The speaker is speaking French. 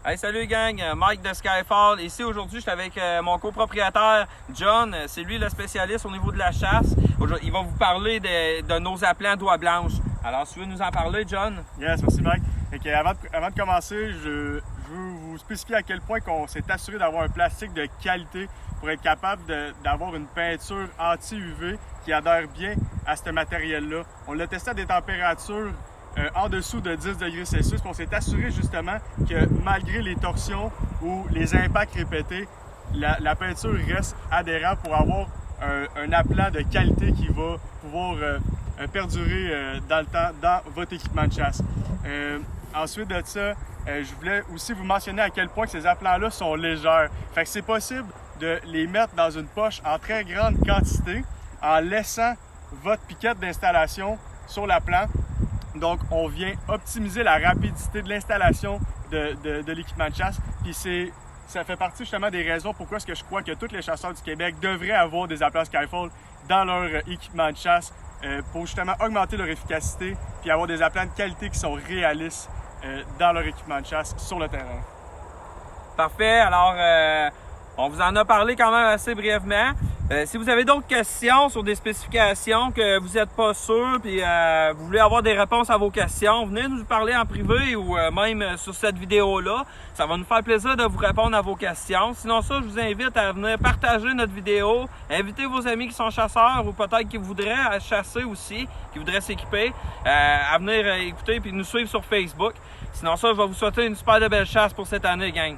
Hey, salut gang, Mike de Skyfall. Ici aujourd'hui, je suis avec mon copropriétaire John. C'est lui le spécialiste au niveau de la chasse. Il va vous parler de nos appelants doigts blanches. Alors, si tu veux nous en parler, John? Yes, merci Mike. Avant de commencer, je veux vous spécifier à quel point on s'est assuré d'avoir un plastique de qualité pour être capable d'avoir une peinture anti-UV qui adhère bien à ce matériel-là. On l'a testé à des températures en dessous de 10 degrés Celsius. On s'est assuré justement que malgré les torsions ou les impacts répétés, la peinture reste adhérente pour avoir un appelant de qualité qui va pouvoir perdurer dans le temps dans votre équipement de chasse. Ensuite de ça, je voulais aussi vous mentionner à quel point ces appelants-là sont légers. Fait que c'est possible de les mettre dans une poche en très grande quantité en laissant votre piquette d'installation sur l'appelant. Donc, on vient optimiser la rapidité de l'installation de l'équipement de chasse. Puis ça fait partie justement des raisons pourquoi est-ce que je crois que tous les chasseurs du Québec devraient avoir des appelants Skyfall dans leur équipement de chasse pour justement augmenter leur efficacité puis avoir des appelants de qualité qui sont réalistes dans leur équipement de chasse sur le terrain. Parfait. Alors, on vous en a parlé quand même assez brièvement. Si vous avez d'autres questions sur des spécifications que vous n'êtes pas sûr puis vous voulez avoir des réponses à vos questions, venez nous parler en privé ou même sur cette vidéo-là. Ça va nous faire plaisir de vous répondre à vos questions. Sinon ça, je vous invite à venir partager notre vidéo, inviter vos amis qui sont chasseurs ou peut-être qui voudraient chasser aussi, qui voudraient s'équiper, à venir écouter puis nous suivre sur Facebook. Sinon ça, je vais vous souhaiter une super belle chasse pour cette année, gang.